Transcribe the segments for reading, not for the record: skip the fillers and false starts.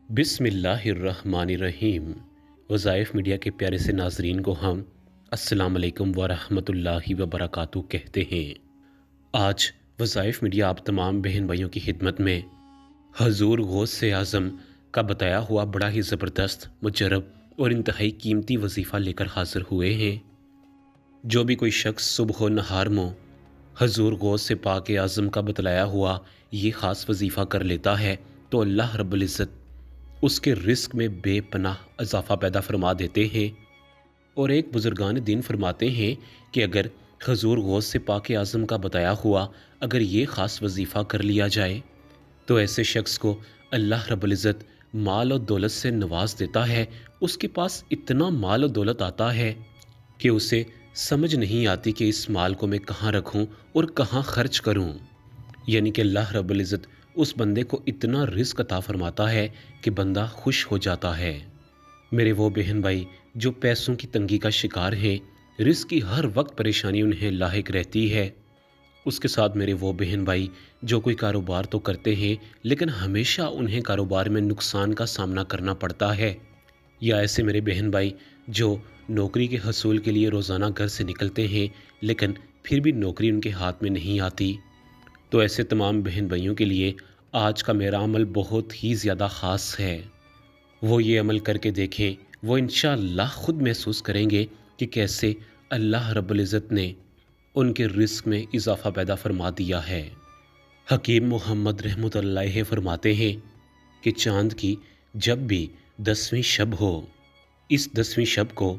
بسم اللہ الرحمن الرحیم۔ وظائف میڈیا کے پیارے سے ناظرین کو ہم السلام علیکم ورحمۃ اللہ وبرکاتہ کہتے ہیں۔ آج وظائف میڈیا آپ تمام بہن بھائیوں کی خدمت میں حضور غوث اعظم کا بتایا ہوا بڑا ہی زبردست، مجرب اور انتہائی قیمتی وظیفہ لے کر حاضر ہوئے ہیں۔ جو بھی کوئی شخص صبح و نہار میں حضور غوث پاک اعظم کا بتلایا ہوا یہ خاص وظیفہ کر لیتا ہے تو اللہ رب العزت اس کے رزق میں بے پناہ اضافہ پیدا فرما دیتے ہیں۔ اور ایک بزرگان دین فرماتے ہیں کہ اگر حضور غوث پاک اعظم کا بتایا ہوا اگر یہ خاص وظیفہ کر لیا جائے تو ایسے شخص کو اللہ رب العزت مال و دولت سے نواز دیتا ہے۔ اس کے پاس اتنا مال و دولت آتا ہے کہ اسے سمجھ نہیں آتی کہ اس مال کو میں کہاں رکھوں اور کہاں خرچ کروں، یعنی کہ اللہ رب العزت اس بندے کو اتنا رزق عطا فرماتا ہے کہ بندہ خوش ہو جاتا ہے۔ میرے وہ بہن بھائی جو پیسوں کی تنگی کا شکار ہیں، رزق کی ہر وقت پریشانی انہیں لاحق رہتی ہے، اس کے ساتھ میرے وہ بہن بھائی جو کوئی کاروبار تو کرتے ہیں لیکن ہمیشہ انہیں کاروبار میں نقصان کا سامنا کرنا پڑتا ہے، یا ایسے میرے بہن بھائی جو نوکری کے حصول کے لیے روزانہ گھر سے نکلتے ہیں لیکن پھر بھی نوکری ان کے ہاتھ میں نہیں آتی، تو ایسے تمام بہن بھائیوں کے لیے آج کا میرا عمل بہت ہی زیادہ خاص ہے۔ وہ یہ عمل کر کے دیکھیں، وہ انشاءاللہ خود محسوس کریں گے کہ کیسے اللہ رب العزت نے ان کے رزق میں اضافہ پیدا فرما دیا ہے۔ حکیم محمد رحمۃ اللہ علیہ فرماتے ہیں کہ چاند کی جب بھی 10ویں شب ہو، اس 10ویں شب کو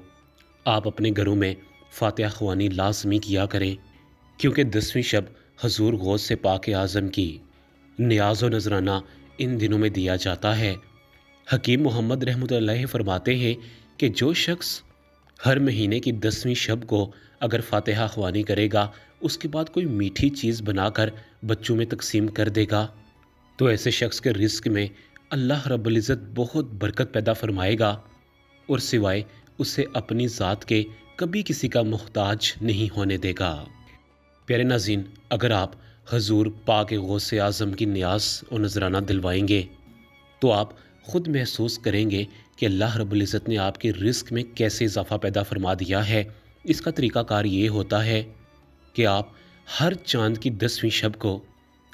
آپ اپنے گھروں میں فاتحہ خوانی لازمی کیا کریں، کیونکہ 10ویں شب حضور غوث پاک اعظم کی نیاز و نذرانہ ان دنوں میں دیا جاتا ہے۔ حکیم محمد رحمۃ اللہ علیہ فرماتے ہیں کہ جو شخص ہر مہینے کی 10ویں شب کو اگر فاتحہ خوانی کرے گا، اس کے بعد کوئی میٹھی چیز بنا کر بچوں میں تقسیم کر دے گا تو ایسے شخص کے رزق میں اللہ رب العزت بہت برکت پیدا فرمائے گا اور سوائے اسے اپنی ذات کے کبھی کسی کا محتاج نہیں ہونے دے گا۔ پیارے ناظرین، اگر آپ حضور پاک غوث اعظم کی نیاز و نذرانہ دلوائیں گے تو آپ خود محسوس کریں گے کہ اللہ رب العزت نے آپ کے رزق میں کیسے اضافہ پیدا فرما دیا ہے۔ اس کا طریقہ کار یہ ہوتا ہے کہ آپ ہر چاند کی 10ویں شب کو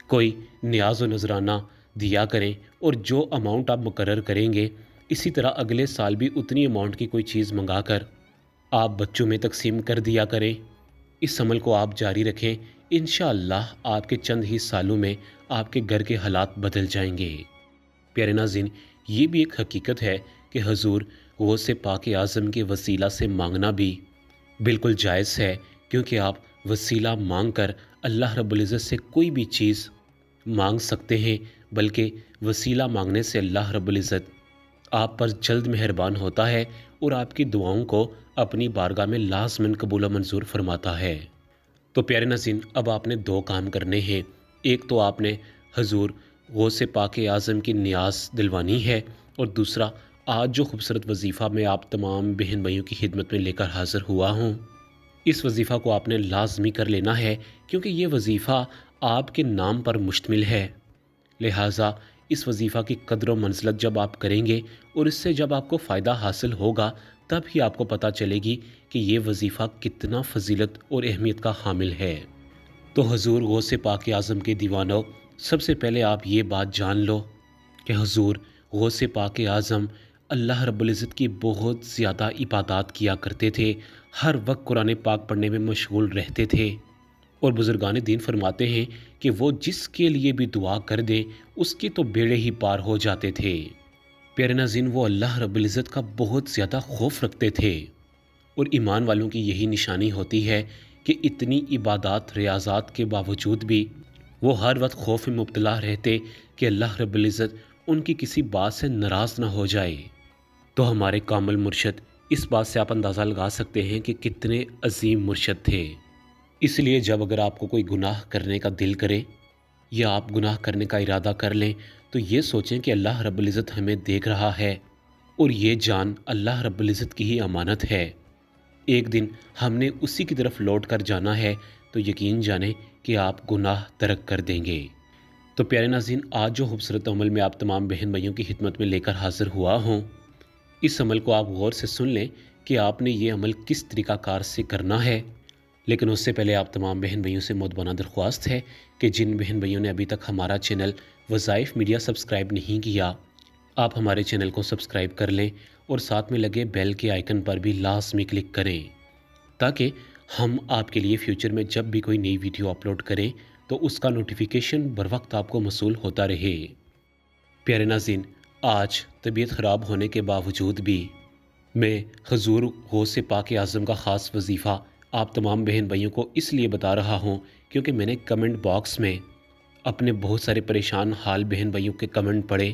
کوئی نیاز و نذرانہ دیا کریں، اور جو اماؤنٹ آپ مقرر کریں گے اسی طرح اگلے سال بھی اتنی اماؤنٹ کی کوئی چیز منگا کر آپ بچوں میں تقسیم کر دیا کریں۔ اس عمل کو آپ جاری رکھیں، انشاءاللہ آپ کے چند ہی سالوں میں آپ کے گھر کے حالات بدل جائیں گے۔ پیارے ناظرین، یہ بھی ایک حقیقت ہے کہ حضور غوث پاک اعظم کے وسیلہ سے مانگنا بھی بالکل جائز ہے، کیونکہ آپ وسیلہ مانگ کر اللہ رب العزت سے کوئی بھی چیز مانگ سکتے ہیں، بلکہ وسیلہ مانگنے سے اللہ رب العزت آپ پر جلد مہربان ہوتا ہے اور آپ کی دعاؤں کو اپنی بارگاہ میں لازماً قبول و منظور فرماتا ہے۔ تو پیارے ناظرین، اب آپ نے دو کام کرنے ہیں۔ ایک تو آپ نے حضور غوث پاک اعظم کی نیاز دلوانی ہے، اور دوسرا آج جو خوبصورت وظیفہ میں آپ تمام بہن بھائیوں کی خدمت میں لے کر حاضر ہوا ہوں، اس وظیفہ کو آپ نے لازمی کر لینا ہے، کیونکہ یہ وظیفہ آپ کے نام پر مشتمل ہے۔ لہٰذا اس وظیفہ کی قدر و منزلت جب آپ کریں گے اور اس سے جب آپ کو فائدہ حاصل ہوگا تب ہی آپ کو پتہ چلے گی کہ یہ وظیفہ کتنا فضیلت اور اہمیت کا حامل ہے۔ تو حضور غوث پاک اعظم کے دیوانوں، سب سے پہلے آپ یہ بات جان لو کہ حضور غوث پاک اعظم اللہ رب العزت کی بہت زیادہ عبادات کیا کرتے تھے، ہر وقت قرآن پاک پڑھنے میں مشغول رہتے تھے، اور بزرگان دین فرماتے ہیں کہ وہ جس کے لیے بھی دعا کر دے اس کے تو بیڑے ہی پار ہو جاتے تھے۔ پیارے ناظرین، وہ اللہ رب العزت کا بہت زیادہ خوف رکھتے تھے، اور ایمان والوں کی یہی نشانی ہوتی ہے کہ اتنی عبادات ریاضات کے باوجود بھی وہ ہر وقت خوف میں مبتلا رہتے کہ اللہ رب العزت ان کی کسی بات سے ناراض نہ ہو جائے۔ تو ہمارے کامل مرشد، اس بات سے آپ اندازہ لگا سکتے ہیں کہ کتنے عظیم مرشد تھے۔ اس لیے جب اگر آپ کو کوئی گناہ کرنے کا دل کرے یا آپ گناہ کرنے کا ارادہ کر لیں تو یہ سوچیں کہ اللہ رب العزت ہمیں دیکھ رہا ہے، اور یہ جان اللہ رب العزت کی ہی امانت ہے۔ ایک دن ہم نے اسی کی طرف لوٹ کر جانا ہے، تو یقین جانیں کہ آپ گناہ ترک کر دیں گے۔ تو پیارے ناظرین، آج جو خوبصورت عمل میں آپ تمام بہن بھائیوں کی خدمت میں لے کر حاضر ہوا ہوں، اس عمل کو آپ غور سے سن لیں کہ آپ نے یہ عمل کس طریقہ کار سے کرنا ہے۔ لیکن اس سے پہلے آپ تمام بہن بھائیوں سے مؤدبانہ درخواست ہے کہ جن بہن بھائیوں نے ابھی تک ہمارا چینل وظائف میڈیا سبسکرائب نہیں کیا، آپ ہمارے چینل کو سبسکرائب کر لیں اور ساتھ میں لگے بیل کے آئیکن پر بھی لازمی کلک کریں تاکہ ہم آپ کے لیے فیوچر میں جب بھی کوئی نئی ویڈیو اپلوڈ کریں تو اس کا نوٹیفیکیشن بر وقت آپ کو موصول ہوتا رہے۔ پیارے ناظرین، آج طبیعت خراب ہونے کے باوجود بھی میں حضور غوث پاک اعظم کا خاص وظیفہ آپ تمام بہن بھائیوں کو اس لیے بتا رہا ہوں کیونکہ میں نے کمنٹ باکس میں اپنے بہت سارے پریشان حال بہن بھائیوں کے کمنٹ پڑھے،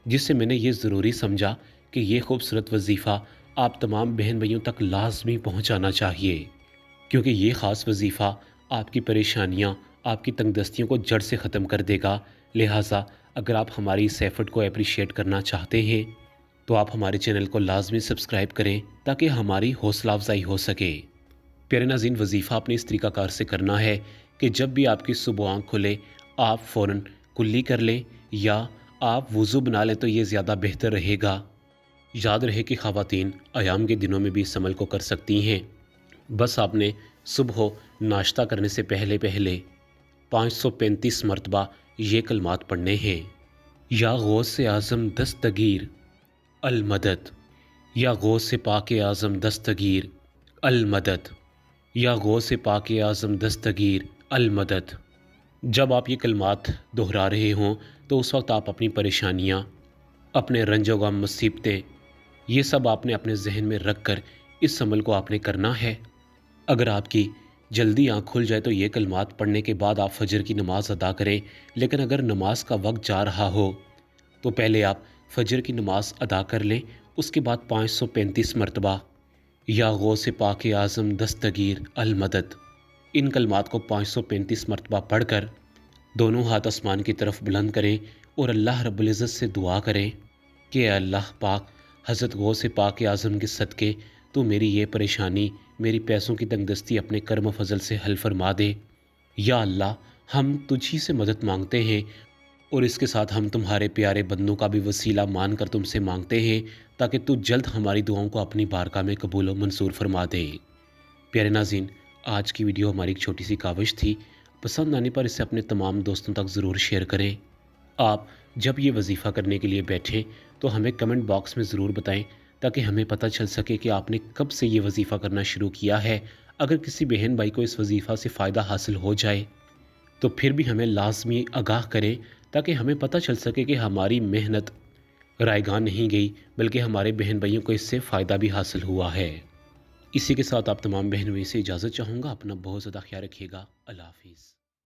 جس سے میں نے یہ ضروری سمجھا کہ یہ خوبصورت وظیفہ آپ تمام بہن بھائیوں تک لازمی پہنچانا چاہیے، کیونکہ یہ خاص وظیفہ آپ کی پریشانیاں، آپ کی تنگ دستیوں کو جڑ سے ختم کر دے گا۔ لہٰذا اگر آپ ہماری اس ایفرٹ کو اپریشیٹ کرنا چاہتے ہیں تو آپ ہمارے چینل کو لازمی سبسکرائب کریں تاکہ ہماری حوصلہ افزائی ہو سکے۔ پیارے ناظرین، وظیفہ آپ نے اس طریقہ کار سے کرنا ہے کہ جب بھی آپ کی صبح آنکھ کھلے آپ فوراً کلی کر لیں یا آپ وضو بنا لیں تو یہ زیادہ بہتر رہے گا۔ یاد رہے کہ خواتین ایام کے دنوں میں بھی اس عمل کو کر سکتی ہیں۔ بس آپ نے صبح ناشتہ کرنے سے پہلے 535 مرتبہ یہ کلمات پڑھنے ہیں: یا غوث اعظم دستگیر المدد، یا غوث پاک اعظم دستگیر المدد، یا غوث پاک اعظم دستگیر المدد۔ جب آپ یہ کلمات دہرا رہے ہوں تو اس وقت آپ اپنی پریشانیاں، اپنے رنج و غم، مصیبتیں، یہ سب آپ نے اپنے ذہن میں رکھ کر اس عمل کو آپ نے کرنا ہے۔ اگر آپ کی جلدی آنکھ کھل جائے تو یہ کلمات پڑھنے کے بعد آپ فجر کی نماز ادا کریں، لیکن اگر نماز کا وقت جا رہا ہو تو پہلے آپ فجر کی نماز ادا کر لیں، اس کے بعد 535 مرتبہ یا غوث پاک اعظم دستگیر المدد، ان کلمات کو 535 مرتبہ پڑھ کر دونوں ہاتھ آسمان کی طرف بلند کریں اور اللہ رب العزت سے دعا کریں کہ اے اللہ پاک، حضرت غوث پاک اعظم کے صدقے تو میری یہ پریشانی، میری پیسوں کی تنگ دستی اپنے کرم و فضل سے حل فرما دے۔ یا اللہ، ہم تجھی سے مدد مانگتے ہیں اور اس کے ساتھ ہم تمہارے پیارے بندوں کا بھی وسیلہ مان کر تم سے مانگتے ہیں تاکہ تو جلد ہماری دعاؤں کو اپنی بارگاہ میں قبول و منظور فرما دے۔ پیارے ناظرین، آج کی ویڈیو ہماری ایک چھوٹی سی کاوش تھی، پسند آنے پر اسے اپنے تمام دوستوں تک ضرور شیئر کریں۔ آپ جب یہ وظیفہ کرنے کے لیے بیٹھیں تو ہمیں کمنٹ باکس میں ضرور بتائیں تاکہ ہمیں پتہ چل سکے کہ آپ نے کب سے یہ وظیفہ کرنا شروع کیا ہے۔ اگر کسی بہن بھائی کو اس وظیفہ سے فائدہ حاصل ہو جائے تو پھر بھی ہمیں لازمی آگاہ کریں تاکہ ہمیں پتہ چل سکے کہ ہماری محنت رائیگان نہیں گئی بلکہ ہمارے بہن بھائیوں کو اس سے فائدہ بھی حاصل ہوا ہے۔ اسی کے ساتھ آپ تمام بہن بھائی سے اجازت چاہوں گا۔ اپنا بہت زیادہ خیال رکھیے گا۔ اللہ حافظ۔